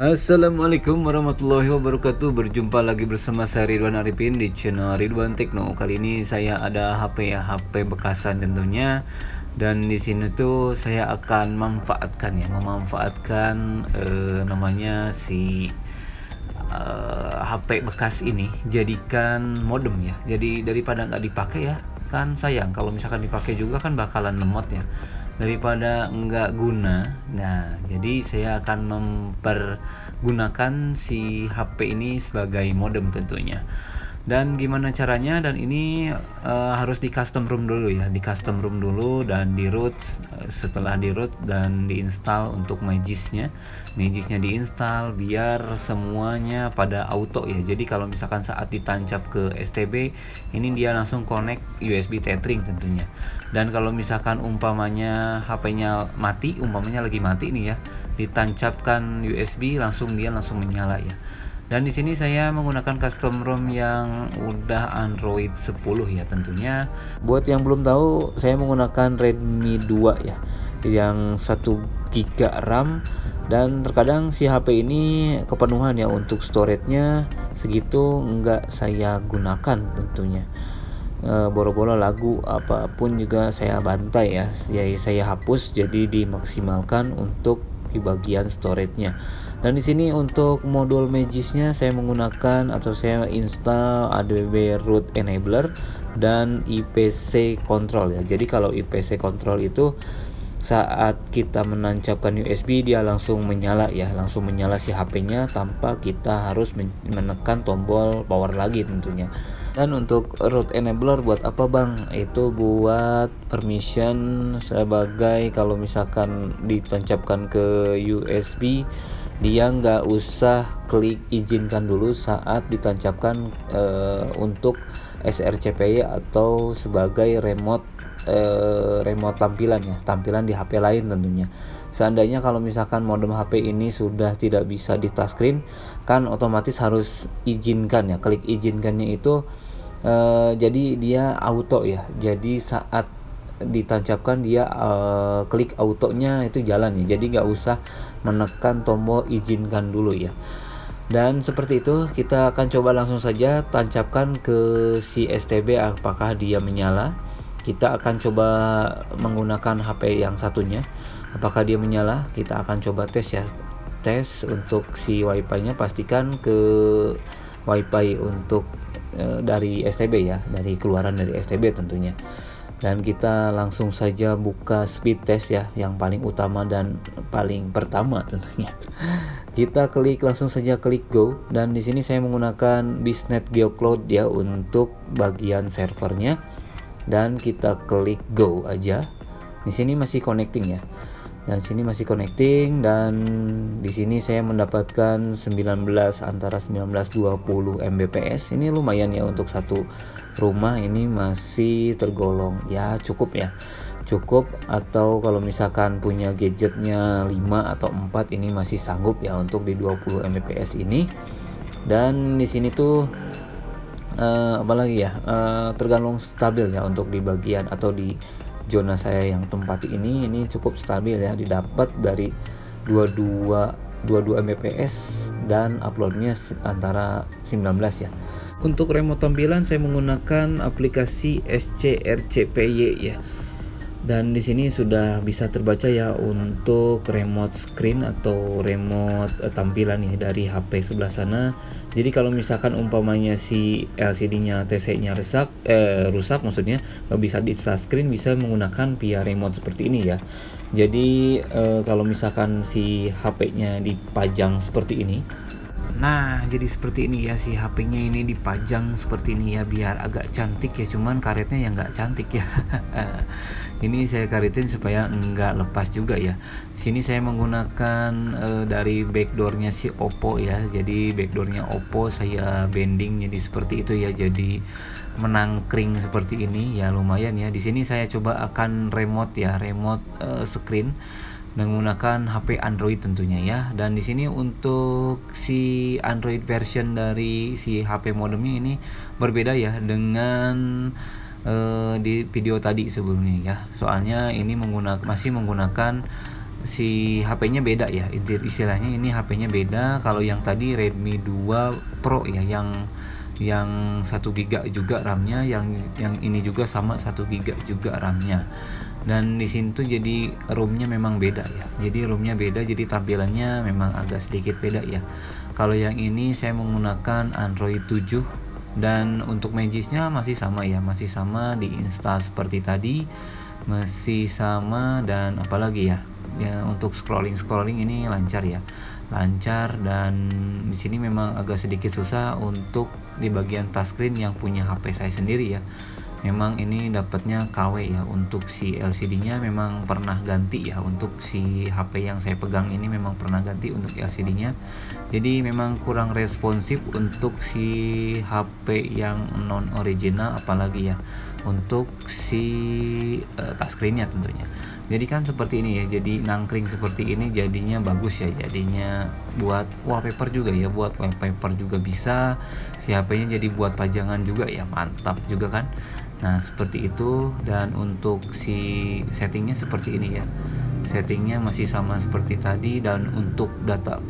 Assalamualaikum warahmatullahi wabarakatuh. Berjumpa lagi bersama saya Ridwan Arifin di channel Ridwan Tekno. Kali ini saya ada HP bekasan tentunya. Dan di sini tuh saya akan memanfaatkan namanya HP bekas ini jadikan modem ya. Jadi daripada nggak dipakai ya, kan sayang kalau misalkan dipakai juga kan bakalan lemot ya, daripada nggak guna. Nah, jadi saya akan mempergunakan si HP ini sebagai modem tentunya. Dan gimana caranya? Dan ini harus di custom room dulu ya, di custom room dulu dan di root. Setelah di root dan diinstal untuk Magis-nya diinstal biar semuanya pada auto ya. Jadi kalau misalkan saat ditancap ke STB ini dia langsung connect USB tethering tentunya. Dan kalau misalkan umpamanya HP-nya mati, umpamanya lagi mati nih ya, ditancapkan USB langsung menyala ya. Dan di sini saya menggunakan custom ROM yang udah Android 10 ya tentunya. Buat yang belum tahu, saya menggunakan Redmi 2 ya, yang 1 GB RAM. Dan terkadang si HP ini kepenuhan ya, untuk storage-nya segitu nggak saya gunakan tentunya. Boro-boro lagu apapun juga saya bantai ya, jadi saya hapus, jadi dimaksimalkan untuk di bagian storage-nya. Dan di sini untuk modul Magis-nya saya menggunakan atau saya install ADB root enabler dan IPC control ya. Jadi kalau IPC control itu saat kita menancapkan USB dia langsung menyala ya, langsung menyala si HP-nya tanpa kita harus menekan tombol power lagi tentunya. Dan untuk root enabler buat apa bang? Itu buat permission sebagai kalau misalkan ditancapkan ke USB dia nggak usah klik izinkan dulu saat ditancapkan untuk sRCPY atau sebagai remote tampilan ya, tampilan di HP lain tentunya. Seandainya kalau misalkan modem HP ini sudah tidak bisa di touchscreen kan otomatis harus izinkan ya, klik izinkannya itu jadi dia auto ya, jadi saat ditancapkan dia klik autonya itu jalan ya, jadi nggak usah menekan tombol izinkan dulu ya. Dan seperti itu kita akan coba langsung saja tancapkan ke si STB apakah dia menyala. Kita akan coba menggunakan HP yang satunya apakah dia menyala. Kita akan coba tes ya, tes untuk si WiFi nya, pastikan ke WiFi untuk dari STB ya, dari keluaran dari STB tentunya. Dan kita langsung saja buka speed test ya, yang paling utama dan paling pertama tentunya. Kita langsung saja klik go, dan di sini saya menggunakan Biznet GeoCloud ya untuk bagian servernya. Dan kita klik go aja. Di sini masih connecting ya. Dan sini masih connecting, dan di sini saya mendapatkan 19 antara 19-20 Mbps. Ini lumayan ya untuk satu rumah, ini masih tergolong ya cukup ya. Cukup, atau kalau misalkan punya gadgetnya 5 atau 4 ini masih sanggup ya untuk di 20 Mbps ini. Dan di sini tuh apalagi ya, tergolong stabil ya untuk di bagian atau di zona saya yang tempati ini cukup stabil ya, didapat dari 22 Mbps dan uploadnya antara 19 ya. Untuk remote tampilan saya menggunakan aplikasi sCRCPY ya. Dan di sini sudah bisa terbaca ya untuk remote screen atau remote tampilan nih dari HP sebelah sana. Jadi kalau misalkan umpamanya si LCD-nya TC-nya rusak maksudnya, nggak bisa di touchscreen, bisa menggunakan via remote seperti ini ya. Jadi kalau misalkan si HP-nya dipajang seperti ini, nah jadi seperti ini ya, si HP-nya ini dipajang seperti ini ya biar agak cantik ya, cuman karetnya yang nggak cantik ya. Ini saya karetin supaya nggak lepas juga ya. Di sini saya menggunakan dari backdoornya si Oppo ya, jadi backdoornya Oppo saya bending jadi seperti itu ya, jadi menangkring seperti ini ya, lumayan ya. Di sini saya coba akan remote ya, remote screen menggunakan HP Android tentunya ya. Dan di sini untuk si Android version dari si HP modemnya ini berbeda ya dengan di video tadi sebelumnya ya. Soalnya ini masih menggunakan si HP-nya beda ya, istilahnya ini HP-nya beda. Kalau yang tadi Redmi 2 Pro ya, yang 1 GB juga RAM-nya, yang ini juga sama 1 GB juga RAM-nya. Dan di sini tuh jadi ROM-nya memang beda ya. Jadi ROM-nya beda, jadi tampilannya memang agak sedikit beda ya. Kalau yang ini saya menggunakan Android 7, dan untuk Magic-nya masih sama ya, masih sama di install seperti tadi, masih sama. Dan apalagi ya, untuk scrolling ini lancar ya, lancar. Dan di sini memang agak sedikit susah untuk di bagian touchscreen yang punya HP saya sendiri ya. Memang ini dapatnya KW ya. Untuk si LCD-nya memang pernah ganti ya. Untuk si HP yang saya pegang ini memang pernah ganti untuk LCD-nya. Jadi memang kurang responsif untuk si HP yang non original, apalagi ya untuk si touchscreen-nya tentunya. Jadi kan seperti ini ya, jadi nangkring seperti ini jadinya bagus ya, jadinya buat wallpaper juga ya, buat wallpaper juga bisa. Si HP-nya jadi buat pajangan juga ya, mantap juga kan. Nah seperti itu. Dan untuk si settingnya seperti ini ya, settingnya masih sama seperti tadi. Dan untuk data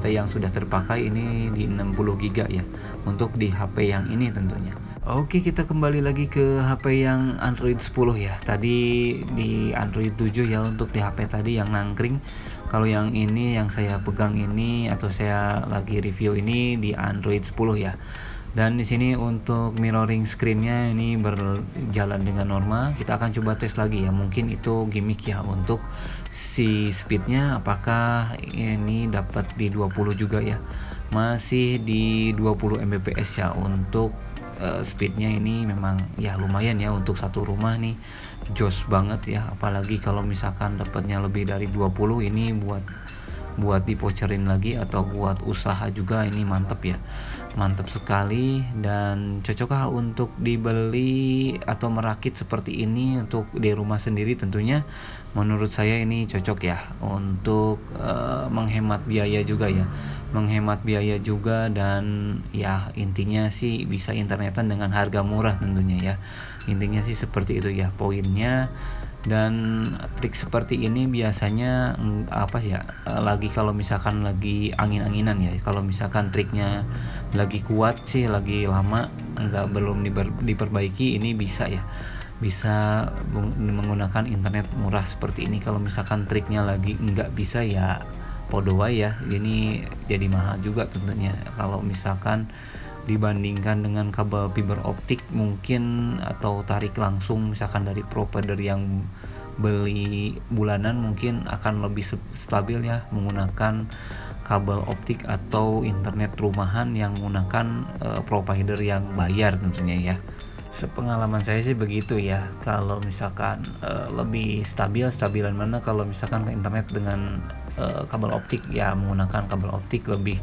yang sudah terpakai ini di 60 GB ya, untuk di HP yang ini tentunya. Oke, kita kembali lagi ke HP yang Android 10 ya. Tadi di Android 7 ya, untuk di HP tadi yang nangkring. Kalau yang ini yang saya pegang ini atau saya lagi review ini di Android 10 ya. Dan di sini untuk mirroring screen-nya ini berjalan dengan normal. Kita akan coba tes lagi ya. Mungkin itu gimmick ya untuk si speed-nya, apakah ini dapat di 20 juga ya. Masih di 20 Mbps ya. Untuk speednya ini memang ya lumayan ya, untuk satu rumah nih jos banget ya. Apalagi kalau misalkan dapatnya lebih dari 20, ini buat dipocerin lagi atau buat usaha juga ini mantep ya, mantep sekali. Dan cocokkah untuk dibeli atau merakit seperti ini untuk di rumah sendiri? Tentunya menurut saya ini cocok ya, untuk menghemat biaya juga ya, menghemat biaya juga. Dan ya intinya sih bisa internetan dengan harga murah tentunya ya, intinya sih seperti itu ya poinnya. Dan trik seperti ini biasanya apa sih ya, lagi kalau misalkan lagi angin-anginan ya, kalau misalkan triknya lagi kuat sih, lagi lama belum diperbaiki, ini bisa ya, bisa menggunakan internet murah seperti ini. Kalau misalkan triknya lagi nggak bisa ya podo wae ya, ini jadi mahal juga tentunya kalau misalkan dibandingkan dengan kabel fiber optik mungkin, atau tarik langsung misalkan dari provider yang beli bulanan, mungkin akan lebih stabil ya menggunakan kabel optik atau internet rumahan yang menggunakan provider yang bayar tentunya ya. Sepengalaman saya sih begitu ya. Kalau misalkan lebih stabilan mana kalau misalkan ke internet dengan kabel optik ya, menggunakan kabel optik lebih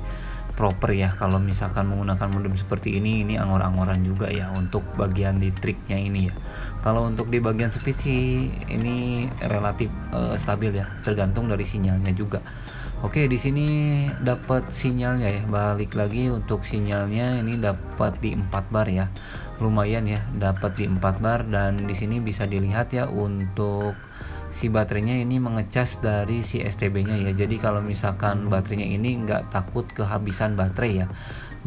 proper ya. Kalau misalkan menggunakan modem seperti ini angor-angoran juga ya untuk bagian di triknya ini ya. Kalau untuk di bagian speed sih ini relatif stabil ya, tergantung dari sinyalnya juga. Oke, di sini dapat sinyalnya ya. Balik lagi untuk sinyalnya ini dapat di 4 bar ya. Lumayan ya, dapat di 4 bar. Dan di sini bisa dilihat ya, untuk si baterainya ini mengecas dari si STB-nya ya. Jadi kalau misalkan baterainya ini nggak takut kehabisan baterai ya.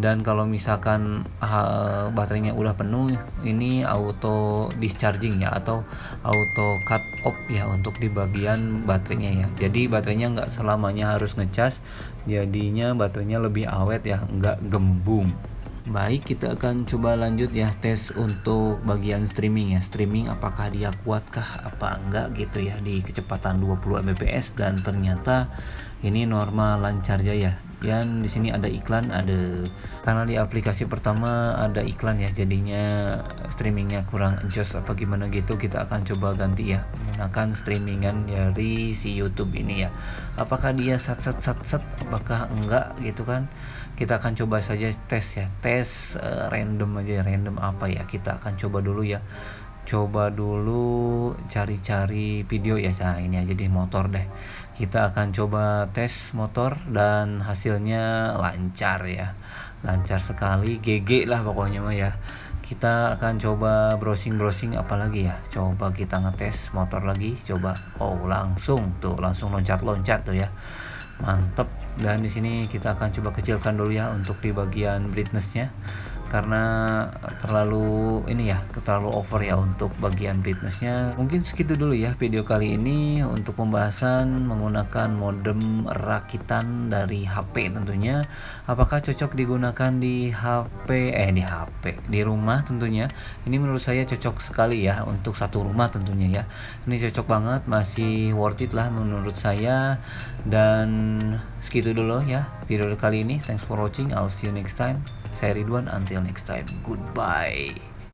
Dan kalau misalkan baterainya udah penuh, ini auto discharging ya, atau auto cut off ya untuk di bagian baterainya ya. Jadi baterainya nggak selamanya harus ngecas, jadinya baterainya lebih awet ya, nggak gembung. Baik, kita akan coba lanjut ya tes untuk bagian streaming ya. Streaming apakah dia kuatkah apa enggak gitu ya di kecepatan 20 Mbps. Dan ternyata ini normal lancar jaya. Dan di sini ada iklan, karena di aplikasi pertama ada iklan ya, jadinya streamingnya kurang adjust apa gimana gitu. Kita akan coba ganti ya menggunakan streamingan dari si YouTube ini ya. Apakah dia sat apakah enggak gitu kan. Kita akan coba saja tes ya, tes random aja, random apa ya, kita akan coba dulu ya. Coba dulu cari-cari video ya. Nah ini aja di motor deh. Kita akan coba tes motor dan hasilnya lancar ya, lancar sekali, GG lah pokoknya mah ya. kita akan coba browsing apalagi ya, coba kita ngetes motor lagi, coba. Langsung loncat-loncat tuh ya, mantep. Dan di sini kita akan coba kecilkan dulu ya untuk di bagian brightness-nya, karena terlalu over ya untuk bagian brightness-nya. Mungkin segitu dulu ya video kali ini untuk pembahasan menggunakan modem rakitan dari HP tentunya. Apakah cocok digunakan di di rumah tentunya. Ini menurut saya cocok sekali ya untuk satu rumah tentunya ya. Ini cocok banget, masih worth it lah menurut saya. Dan segitu dulu ya video kali ini. Thanks for watching. I'll see you next time. Saya Ridwan. Until next time. Goodbye.